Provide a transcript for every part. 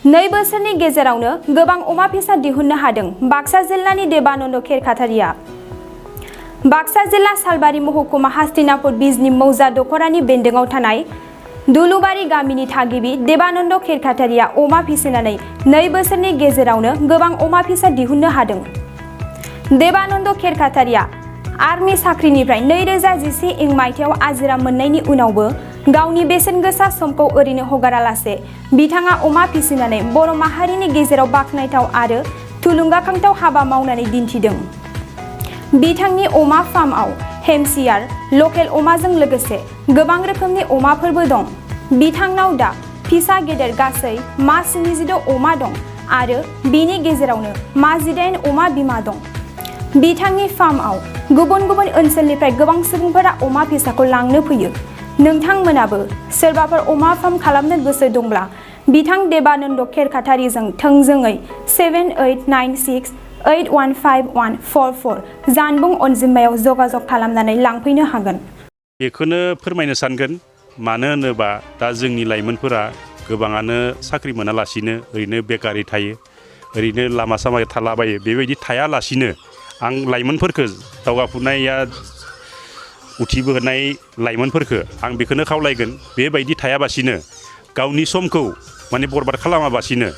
2 बोसोरनि गेजेरावनो गोबां अमा फिसा दिहुननो हादों बाक्सा जिल्लानि देबानन्द खेरखातारिया। बाक्सा जिल्ला सालबारि महकुमा हास्तिनापुर बिजनी मौजा दखरानि बेन्दोंआव थानाय दुलुबारि गामिनि थागिबि देबानन्द खेरखातारिया अमा फिसिनानै 2 बोसोरनि गेजेरावनो गोबां अमा फिसा दिहुननो हादों। देबानन्द खेरखातारिया आर्मी साख्रिनिफ्राय 2011 मायथाइयाव आजिरा मोननायनि उनावबो गावनि बेसेन गोसा समखौ ओरैनो हगारालासे बिथाङा अमा फिसिनानै बर' माहारिनि गेजेराव बाख्नायथाव आरो थुलुंगाखांथाव हाबा मावनानै दिन्थिदों। बिथांनि अमा फार्मआव हेम्पशियार, लकेल अमाजों लोगोसे गोबां रोखोमनि अमाफोरबो दं। बिथांनाव दा फिसा गेदेर गासै मा 76 अमा दं आरो बिनि गेजेरावनो मा 18 अमा बिमा दं। बिथांनि फार्मआव गुबुन गुबुन ओनसोलनिफ्राय गोबां सुबुंफोरा अमा फिसाखौ लांनो फैयो। नोंथांमोनाबो सोरबाफोर अमा फार्म खालामनो गोसो दंब्ला बिथां देबानन्द खेरखातारिजों थोंजोङै 7896815144 जानबुं अनजिमायाव जगाजग खालामनानै लांफैनो हागोन। बेखौनो फोरमायनो सानगोन, मानो होनोबा दा जोंनि लाइमोनफोरा गोबाङानो साख्रि मोनालासिनो ओरैनो बेकारै थायो, ओरैनो लामा सामा थालाबायो। बेबायदि थायालासिनो आं लाइमोनफोरखौ दावगाफुनाया उथिबोनाय लाइमोनफोरखौ आं बेखौनो खावलायगोन, बेबायदि थायाबासिनो गावनि समखौ माने बरबाद खालामाबासिनो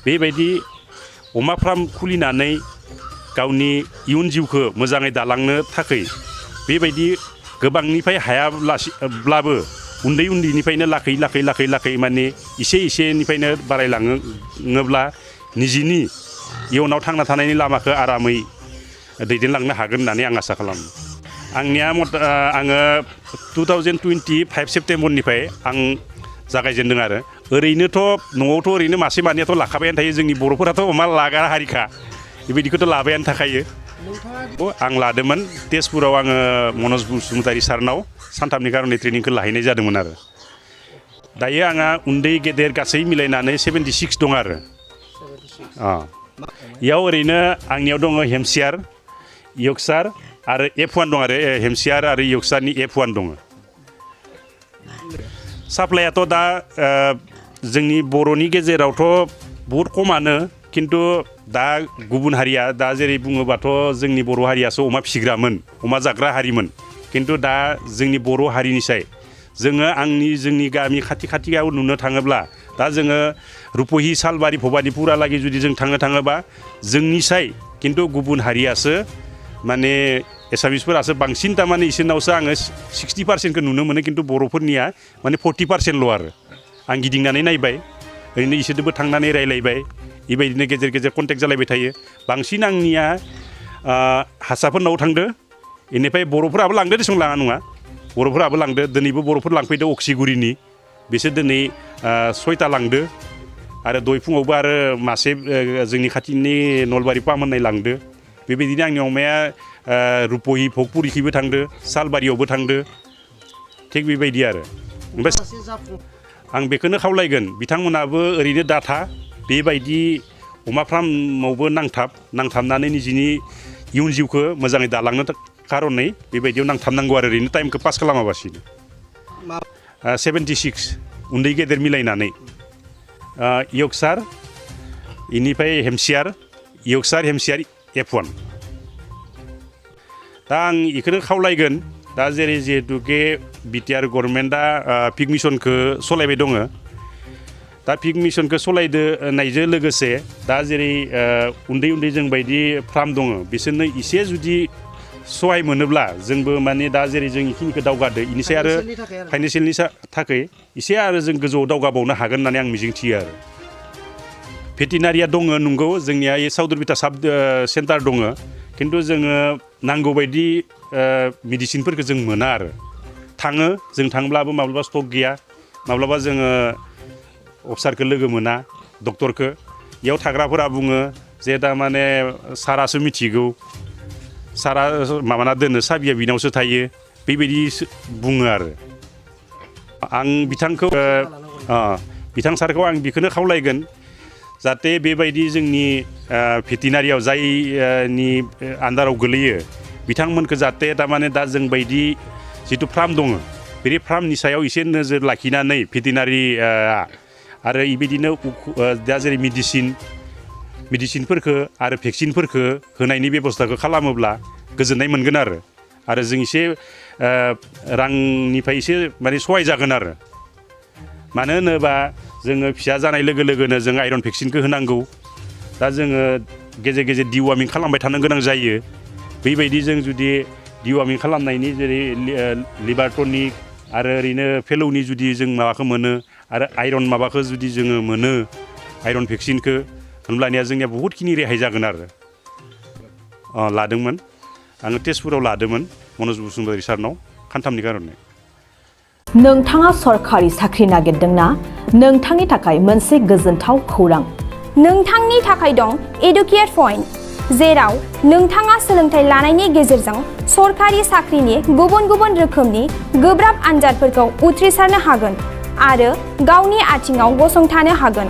बेबायदि अमा फार्म खुलिनानै गावनि इयुन जिउखौ मोजाङै दालांनो थाखाय बेबायदि गोबांनिफ्राय हायाब्लाबो उन्दैनिफ्रायनो लाखै माने एसेनिफ्रायनो बारायलाङोब्ला निजिनि इयुनाव थांना थानायनि लामाखौ आरामै दैदेनलांनो हागोन होननानै आं आसा खालामो। आंनिया आङो 2025 सेप्तेम्बरनिफ्राय आं जागायजेनदों आरो ओरैनोथ' न'आवथ' ओरैनो मासे मानैयाथ' लाखाबायानो थायो। जोंनि बर'फोराथ' अमा लाग्रा हारिखा, बेबायदिखौथ' लाबायानो थाखायो। आं लादोंमोन तेजपुराव, आङो मनज बसुमतारी सारनाव सानथामनि कारने ट्रेनिंखौ लाहैनाय जादोंमोन आरो दायो आंहा उन्दै गेदेर गासै मिलायनानै 76 दं आरो इयाव ओरैनो आंनियाव दङ हेम्पशियार, यर्कशायर आरो F1 दं आरो हेम्पशियार आरो यर्कशायरनि F1 दङ। साप्लायाथ' दा जोंनि बर'नि गेजेरावथ' बहुद खमानो, खिन्थु दा गुबुन हारिया दा जेरै बुङोबाथ' जोंनि बर' हारियासो अमा फिसिग्रामोन, अमा जाग्रा हारिमोन। खिन्थु दा जोंनि बर' हारिनिसाय जोंनि गामि खाथियाव नुनो थाङोब्ला दा जोङो रुपहि, सालबारि, भबानिपुरालागै जुदि जों थाङोबा जोंनिसाय खिन्थु गुबुन हारियासो माने एसामिसफोरासो बांसिन, थारमाने इसोरनावसो आङो 60% नुनो मोनो, खिन्थु बर'फोरनिया माने 40%ल' आरो। आं गिदिंनानै नायबाय, ओरैनो इसोरजोंबो थांनानै रायलायबाय, बेबायदिनो गेजेर गेजेर कन्टेक्ट जालायबाय थायो। बांसिन आंनिया हारसाफोरनाव थांदो, बेनिफ्राय बर'फोराबो लांदो देसं, लाङा नङा, बर'फोराबो लांदो। दिनैबो बर'फोर लांफैदो अक्सिगुरिनि, बिसोर दिनै 6टा लांदो आरो दय फुङावबो आरो मासे जोंनि खाथिनि नलबारि पाम होननाय लांदो। बेबायदिनो आंनि अमाया रुपहि भगपुरिखिबो थांदो, सालबारियावबो थांदो, थिग बेबायदि आरो। ओमफ्राय आं बेखौनो खावलायगोन, बिथांमोनाबो ओरैनो दाथा, बेबायदि अमा फार्मावबो नांथाबनानै निजिनि इयुन जिउखौ मोजाङै दालांनो खारनै बेबायदियाव नांथाबनांगौ आरो ओरैनो टाइमखौ पास खालामाबासिनो। 76 उन्दै गेदेर मिलायनानै यर्कशायर, बेनिफ्राय हेम्पशियार, हेम्पशियार F1। दा आं बेखौनो खावलायगोन, दा जेरै जिहेतुके बिटिआर गभर्नमेन्टआ पिग मिशनखौ सलायबाय दङ, दा पिग मिशनखौ सलायनायजों लोगोसे दा जेरै उन्दै जोंबायदि फार्म दङ, बिसोरनो एसे जुदि सहाय मोनोब्ला जोंबो माने दा जेरै जों बेखिनिखौ दावगादो, इनिसाय आरो फाइनेन्सियेलनि थाखाय एसे आरो जों गोजौआव दावगाबावनो हागोन होननानै आं मिजिंथियो आरो। भेटेनारिया दङ नंगौ, जोंनिया साउदुरबिटा साब सेन्टार दङ, खिन्थु जोङो नांगौबायदि मेडिसिनफोरखौ जों मोना आरो। जों थांब्लाबो माब्लाबा स्टक गैया, माब्लाबा जोङो अफिसारखौ लोगो मोना, डक्टरखौ। इयाव थाग्राफोरा बुङो जे थारमाने सारासो मिथिगौ, सारा माबाना दोनो, साबिया बिनावसो थायो, बेबायदि बुङो आरो। आं बिथां सारखौ आं बेखौनो खावलायगोन, जाहाथे बेबायदि जोंनि भेटेनारियाव जायनि आन्दाराव गोलैयो बिथांमोनखौ जाहाथे थारमाने दा जोंबायदि जिथु फार्म दङ, बे फार्मनि सायाव एसे नोजोर लाखिनानै भेटेनारि आरो इबायदिनो दा जेरै मेडिसिनफोरखौ आरो भेक्सिनफोरखौ होनायनि बेबस्थाखौ खालामोब्ला गोजोननाय मोनगोन आरो जों एसे रांनिफ्राय एसे माने सहाय जागोन आरो मानो होनोबा जोङो फिसा जानाय लोगो लोगोनो जों आइरन भेक्सिनखौ होनांगौ दा जोङो गेजेर गेजेर डिवार्मिं खालामबाय थानो गोनां जायो बेबायदि जों जुदि डिवार्मिं खालामनायनि जेरै लिभार टनिक आरो ओरैनो फेलौनि जुदि जों माबाखौ मोनो आरो आइरन माबाखौ जुदि जोङो मोनो आइरन भेक्सिनखौ होनब्लानिया जोंनिया बहुतखिनि रेहाय जागोन आरो लादोंमोन आङो तेजपुराव लादोंमोन मनज बसुमतारी सारनाव खानथामनि कारने नोंथाङा सरखारि साख्रि नागिरदोंना नोंथांनि थाखाय मोनसे गोजोनथाव खौरां नोंथांनि थाखाय दं एडुकेट पइन्ट जेराव नोंथाङा सोलोंथाइ लानायनि गेजेरजों सरखारि साख्रिनि गुबुन गुबुन रोखोमनि गोब्राब आनजादफोरखौ उथ्रिसारनो हागोन आरो गावनि आथिङाव गसंथानो हागोन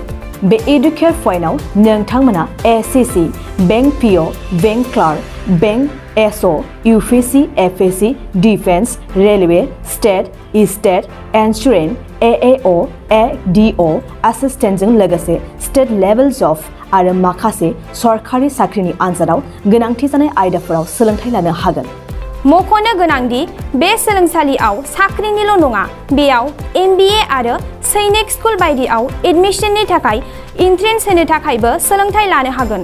बे एडुकेट पइन्टआव नोंथांमोना SSC bank PO bank clerk bank SO UPSC FSC defence railway state insurance एएअ एडिअ एसिस्टेन्टजों लोगोसे स्टेट लेभेल जब आरो माखासे सरखारि साख्रिनि आनजादाव गोनांथि जानाय आयदाफोराव सोलोंथाइ लानो हागोन मख'नो गोनांदि बे सोलोंसालियाव साख्रिनिल' नङा बेयाव MBA आरो सैनिक स्कुल बायदियाव एडमिशननि थाखाय एन्ट्रेन्स होनो थाखायबो सोलोंथाइ लानो हागोन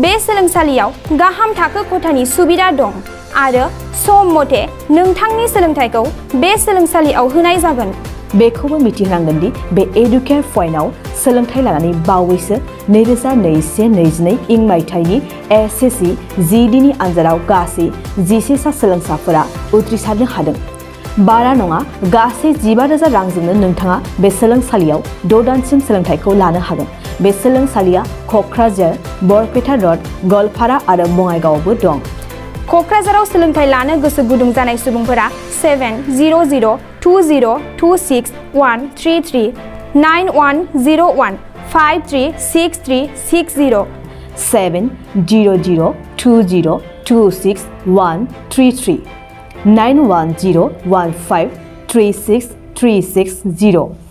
बे सोलोंसालियाव गाहाम थाखो खथानि सुबिदा दं आरो सम मथे नोंथांनि सोलोंथाइखौ बे सोलोंसालियाव होनाय जागोन बेखौबो मिथिनांगोन दि बे एडुकेट पइन्टआव सोलोंथाइ लानानै बावैसो 2021-22 इं मायथाइनि एसएससि जिडिनि आनजादाव गासै 11 सा सोलोंसाफोरा उथ्रिसारनो हादों बारा नङा गासै 15,000 रांजोंनो नोंथाङा बे सोलोंसालियाव 6 दानसिम सोलोंथाइखौ लानो हागोन बे सोलोंसालिया क'क्राझार बरपेटा रड गवालपारा आरो बङाइगावआवबो दं क'क्राझाराव सोलोंथाइ लानो गोसो गुदुं जानाय सुबुंफोरा 70020261333 9101536360 70020261333 9101536360